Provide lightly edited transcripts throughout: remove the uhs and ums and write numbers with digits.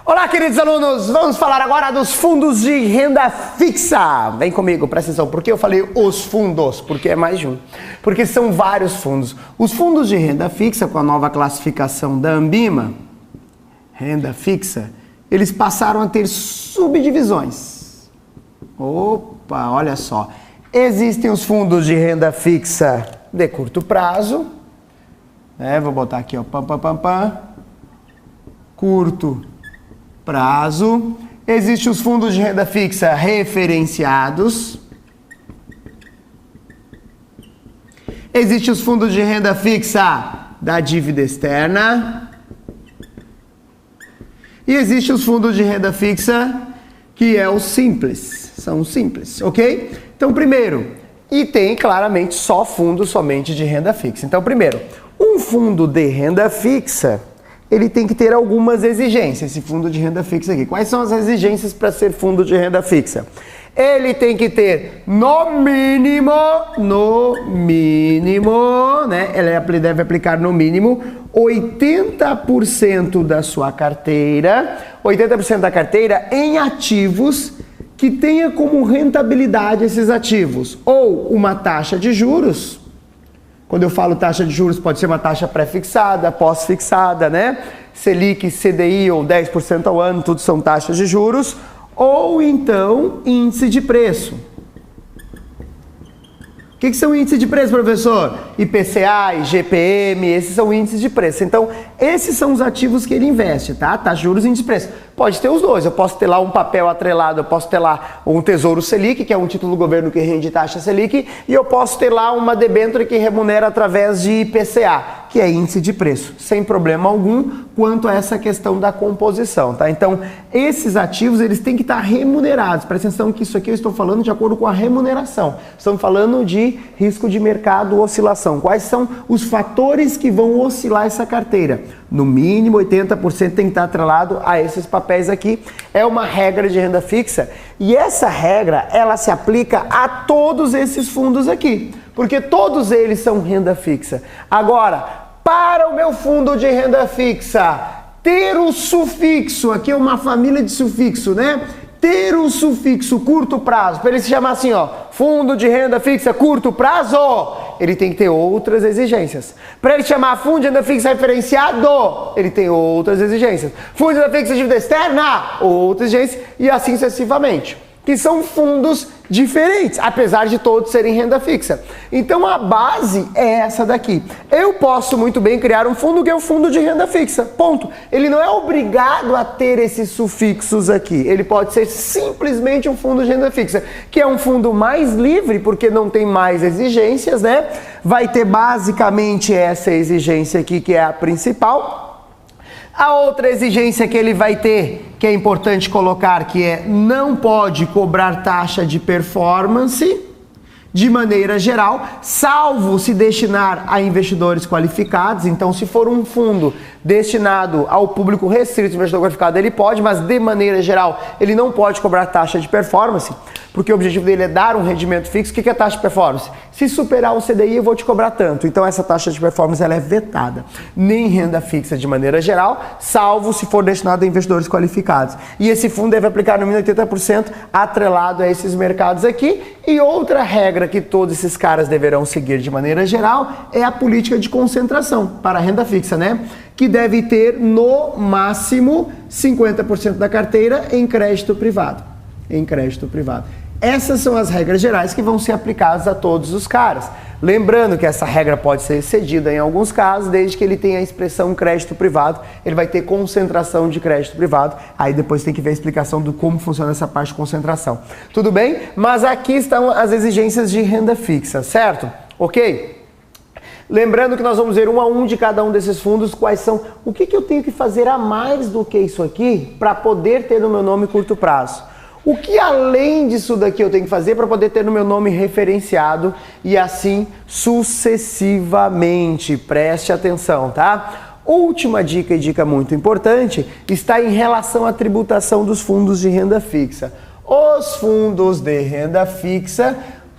Olá, queridos alunos! Vamos falar agora dos fundos de renda fixa. Vem comigo, presta atenção. Por que eu falei os fundos? Porque é mais de um. Porque são vários fundos. Os fundos de renda fixa, com a nova classificação da Ambima, renda fixa, eles passaram a ter subdivisões. Opa, olha só. Existem os fundos de renda fixa de curto prazo. Vou botar aqui, ó, curto prazo. Existem os fundos de renda fixa referenciados. Existem os fundos de renda fixa da dívida externa. E existem os fundos de renda fixa que é o simples. São simples, ok? Então, primeiro, e tem claramente só fundo somente de renda fixa. Então, primeiro, um fundo de renda fixa, ele tem que ter algumas exigências, esse fundo de renda fixa aqui. Quais são as exigências para ser fundo de renda fixa? Ele tem que ter, no mínimo, né? Ele deve aplicar no mínimo 80% da sua carteira, 80% da carteira em ativos que tenha como rentabilidade esses ativos, ou uma taxa de juros. Quando eu falo taxa de juros, pode ser uma taxa pré-fixada, pós-fixada, né? Selic, CDI ou 10% ao ano, tudo são taxas de juros. Ou então, índice de preço. O que são índices de preço, professor? IPCA, IGPM, esses são índices de preço. Então, esses são os ativos que ele investe, tá? Taxa de juros e índice de preço. Pode ter os dois. Eu posso ter lá um papel atrelado, eu posso ter lá um Tesouro Selic, que é um título do governo que rende taxa Selic, e eu posso ter lá uma debênture que remunera através de IPCA, que é índice de preço, sem problema algum quanto a essa questão da composição, tá? Então, esses ativos, eles têm que estar remunerados. Presta atenção que isso aqui eu estou falando de acordo com a remuneração. Estamos falando de risco de mercado, oscilação. Quais são os fatores que vão oscilar essa carteira? No mínimo, 80% tem que estar atrelado a esses papéis aqui. É uma regra de renda fixa e essa regra, ela se aplica a todos esses fundos aqui, porque todos eles são renda fixa. Agora, para o meu fundo de renda fixa ter o sufixo, aqui é uma família de sufixo, né? Ter o sufixo curto prazo, para ele se chamar assim, ó, fundo de renda fixa curto prazo, ele tem que ter outras exigências. Para ele chamar fundo de renda fixa referenciado, ele tem outras exigências. Fundo de renda fixa de dívida externa, outras exigências, e assim sucessivamente. Que são fundos diferentes, apesar de todos serem renda fixa. Então a base é essa daqui. Eu posso muito bem criar um fundo que é o fundo de renda fixa, ponto. Ele não é obrigado a ter esses sufixos aqui. Ele pode ser simplesmente um fundo de renda fixa, que é um fundo mais livre, porque não tem mais exigências, né? Vai ter basicamente essa exigência aqui, que é a principal. A outra exigência que ele vai ter, que é importante colocar, que é não pode cobrar taxa de performance de maneira geral, salvo se destinar a investidores qualificados. Então, se for um fundo destinado ao público restrito, investidor qualificado, ele pode, mas de maneira geral, ele não pode cobrar taxa de performance, porque o objetivo dele é dar um rendimento fixo. O que é taxa de performance? Se superar o CDI, eu vou te cobrar tanto. Então, essa taxa de performance ela é vetada. Nem renda fixa de maneira geral, salvo se for destinado a investidores qualificados. E esse fundo deve aplicar no mínimo 80% atrelado a esses mercados aqui. E outra regra que todos esses caras deverão seguir de maneira geral é a política de concentração para a renda fixa, né? Que deve ter no máximo 50% da carteira em crédito privado. Em crédito privado. Essas são as regras gerais que vão ser aplicadas a todos os caras. Lembrando que essa regra pode ser excedida em alguns casos, desde que ele tenha a expressão crédito privado, ele vai ter concentração de crédito privado. Aí depois tem que ver a explicação do como funciona essa parte de concentração. Tudo bem? Mas aqui estão as exigências de renda fixa, certo? Ok? Lembrando que nós vamos ver um a um de cada um desses fundos, quais são, o que eu tenho que fazer a mais do que isso aqui para poder ter no meu nome curto prazo. O que além disso daqui eu tenho que fazer para poder ter no meu nome referenciado e assim sucessivamente. Preste atenção, tá? Última dica e dica muito importante está em relação à tributação dos fundos de renda fixa. Os fundos de renda fixa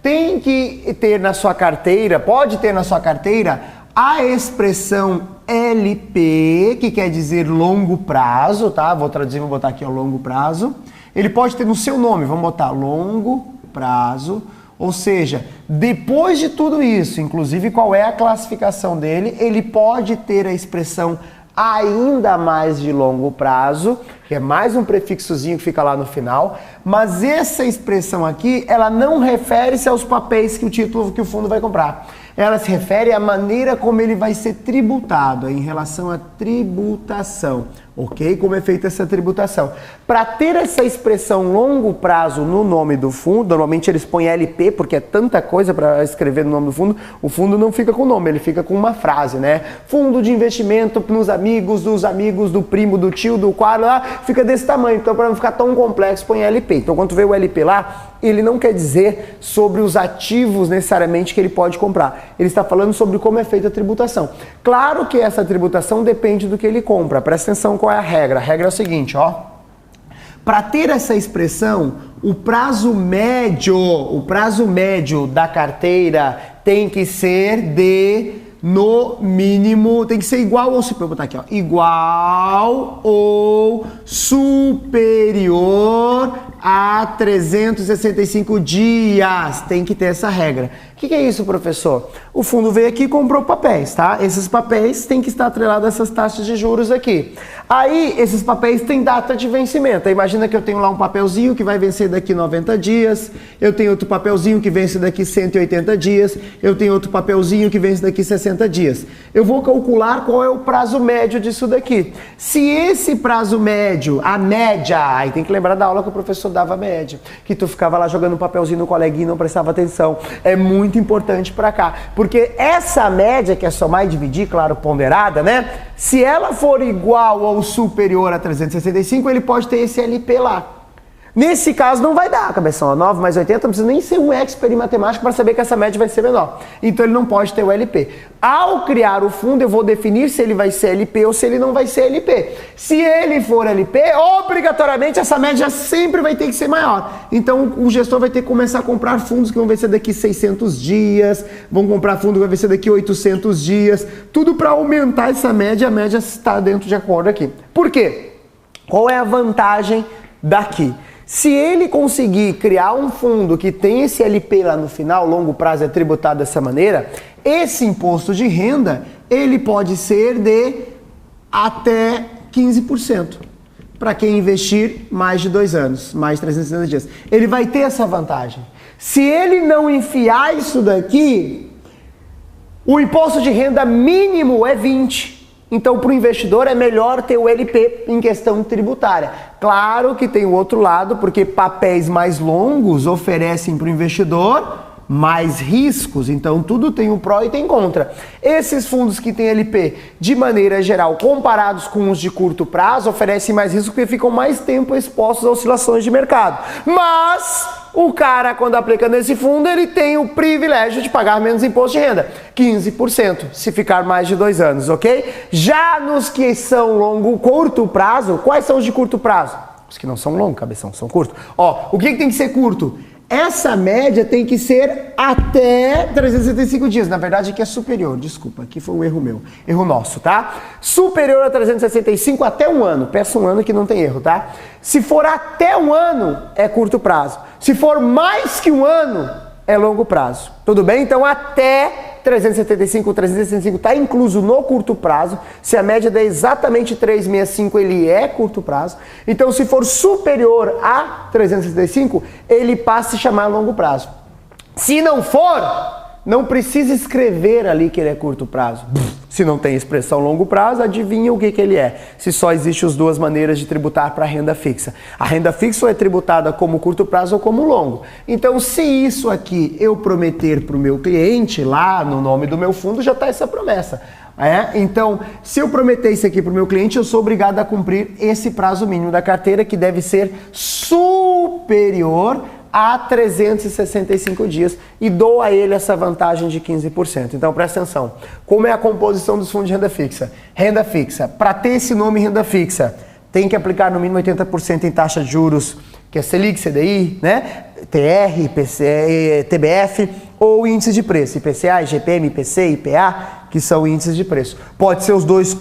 têm que ter na sua carteira, pode ter na sua carteira a expressão LP, que quer dizer longo prazo, tá? Vou traduzir, vou botar aqui, ó, longo prazo. Ele pode ter no seu nome, vamos botar longo prazo, ou seja, depois de tudo isso, inclusive qual é a classificação dele, ele pode ter a expressão ainda mais de longo prazo, que é mais um prefixozinho que fica lá no final, mas essa expressão aqui, ela não refere-se aos papéis que o fundo vai comprar. Ela se refere à maneira como ele vai ser tributado, em relação à tributação, ok? Como é feita essa tributação. Para ter essa expressão longo prazo no nome do fundo, normalmente eles põem LP, porque é tanta coisa para escrever no nome do fundo, o fundo não fica com o nome, ele fica com uma frase, né? Fundo de investimento nos amigos, dos amigos, do primo, do tio, do quadro, lá, fica desse tamanho. Então, para não ficar tão complexo, põe LP. Então, quando tu vê o LP lá, ele não quer dizer sobre os ativos necessariamente que ele pode comprar. Ele está falando sobre como é feita a tributação. Claro que essa tributação depende do que ele compra. Presta atenção qual é a regra. A regra é o seguinte, ó. Para ter essa expressão, o prazo médio da carteira tem que ser de, no mínimo, tem que ser igual ou superior, vou botar aqui, ó, igual ou superior a 365 dias. Tem que ter essa regra. O que é isso, professor? O fundo veio aqui e comprou papéis, tá? Esses papéis têm que estar atrelados a essas taxas de juros aqui. Aí, esses papéis têm data de vencimento. Aí, imagina que eu tenho lá um papelzinho que vai vencer daqui 90 dias, eu tenho outro papelzinho que vence daqui 180 dias, eu tenho outro papelzinho que vence daqui 60 dias. Eu vou calcular qual é o prazo médio disso daqui. Se esse prazo médio, a média, aí tem que lembrar da aula que o professor dava a média, que tu ficava lá jogando um papelzinho no coleguinha e não prestava atenção. É muito importante para cá, porque essa média, que é somar e dividir, claro, ponderada, né? Se ela for igual ou superior a 365, ele pode ter esse LP lá. Nesse caso não vai dar, cabeção. 9 mais 80 não precisa nem ser um expert em matemática para saber que essa média vai ser menor. Então ele não pode ter o LP. Ao criar o fundo, eu vou definir se ele vai ser LP ou se ele não vai ser LP. Se ele for LP, obrigatoriamente essa média sempre vai ter que ser maior. Então o gestor vai ter que começar a comprar fundos que vão vencer daqui 600 dias, vão comprar fundo que vai vencer daqui 800 dias, tudo para aumentar essa média, a média está dentro de acordo aqui. Por quê? Qual é a vantagem daqui? Se ele conseguir criar um fundo que tem esse LP lá no final, longo prazo é tributado dessa maneira, esse imposto de renda, ele pode ser de até 15%. Para quem investir mais de 2 anos, mais de 360 dias. Ele vai ter essa vantagem. Se ele não enfiar isso daqui, o imposto de renda mínimo é 20%. Então, para o investidor é melhor ter o LP em questão tributária. Claro que tem o outro lado, porque papéis mais longos oferecem para o investidor mais riscos. Então, tudo tem um pró e tem contra. Esses fundos que têm LP, de maneira geral, comparados com os de curto prazo, oferecem mais risco porque ficam mais tempo expostos a oscilações de mercado. Mas o cara, quando aplica nesse fundo, ele tem o privilégio de pagar menos imposto de renda, 15%, se ficar mais de 2 anos, ok? Já nos que são curto prazo, quais são os de curto prazo? Os que não são longos, cabeção, são curtos. Ó, o que tem que ser curto? Essa média tem que ser até 365 dias. Na verdade, aqui é superior. Desculpa, aqui foi um erro meu. Erro nosso, tá? Superior a 365 até 1 ano. Peça 1 ano que não tem erro, tá? Se for até 1 ano, é curto prazo. Se for mais que 1 ano, é longo prazo. Tudo bem? Então, até 365 está incluso no curto prazo. Se a média der exatamente 365, ele é curto prazo. Então, se for superior a 365, ele passa a se chamar longo prazo. Se não for, não precisa escrever ali que ele é curto prazo. Se não tem expressão longo prazo, adivinha o que ele é. Se só existem as 2 maneiras de tributar para a renda fixa. A renda fixa ou é tributada como curto prazo ou como longo. Então, se isso aqui eu prometer para o meu cliente, lá no nome do meu fundo, já está essa promessa. Então, se eu prometer isso aqui para o meu cliente, eu sou obrigado a cumprir esse prazo mínimo da carteira, que deve ser superior a 365 dias e dou a ele essa vantagem de 15%. Então presta atenção, como é a composição dos fundos de renda fixa? Renda fixa, para ter esse nome renda fixa, tem que aplicar no mínimo 80% em taxa de juros, que é Selic, CDI, né? TR, TBF, ou índice de preço, IPCA, IGPM, IPC, IPA, que são índices de preço. Pode ser os dois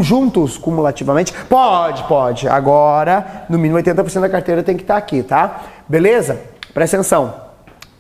juntos, cumulativamente? Pode. Agora, no mínimo 80% da carteira tem que estar aqui, tá? Beleza? Presta atenção.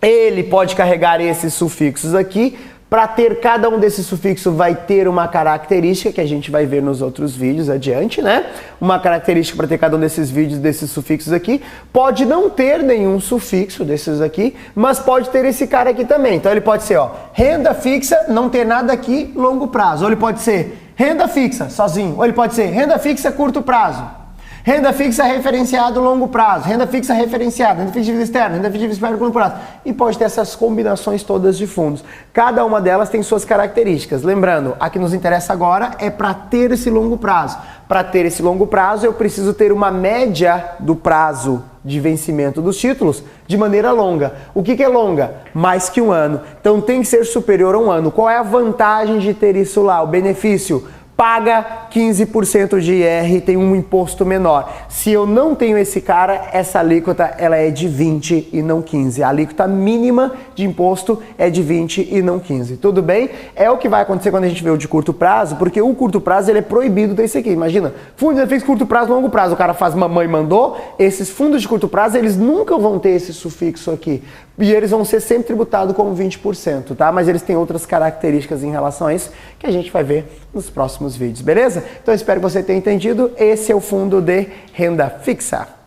Ele pode carregar esses sufixos aqui. Para ter cada um desses sufixos vai ter uma característica que a gente vai ver nos outros vídeos adiante, né? Uma característica para ter cada um desses vídeos, desses sufixos aqui. Pode não ter nenhum sufixo desses aqui, mas pode ter esse cara aqui também. Então ele pode ser, ó, renda fixa, não ter nada aqui, longo prazo. Ou ele pode ser renda fixa, sozinho. Ou ele pode ser renda fixa, curto prazo. Renda fixa referenciado longo prazo, renda fixa referenciada, renda fixa de dívida externa, renda fixa de dívida externa curto prazo. E pode ter essas combinações todas de fundos. Cada uma delas tem suas características. Lembrando, a que nos interessa agora é para ter esse longo prazo. Para ter esse longo prazo, eu preciso ter uma média do prazo de vencimento dos títulos de maneira longa. O que é longa? Mais que um ano. Então tem que ser superior a um ano. Qual é a vantagem de ter isso lá? O benefício? Paga 15% de IR e tem um imposto menor. Se eu não tenho esse cara, essa alíquota ela é de 20 e não 15. A alíquota mínima de imposto é de 20 e não 15. Tudo bem? É o que vai acontecer quando a gente vê o de curto prazo, porque o curto prazo ele é proibido desse aqui. Imagina, fundo de fixo curto prazo, longo prazo. O cara faz mamãe mandou. Esses fundos de curto prazo, eles nunca vão ter esse sufixo aqui. E eles vão ser sempre tributados como 20%, tá? Mas eles têm outras características em relação a isso que a gente vai ver nos próximos vídeos, beleza? Então eu espero que você tenha entendido. Esse é o fundo de renda fixa.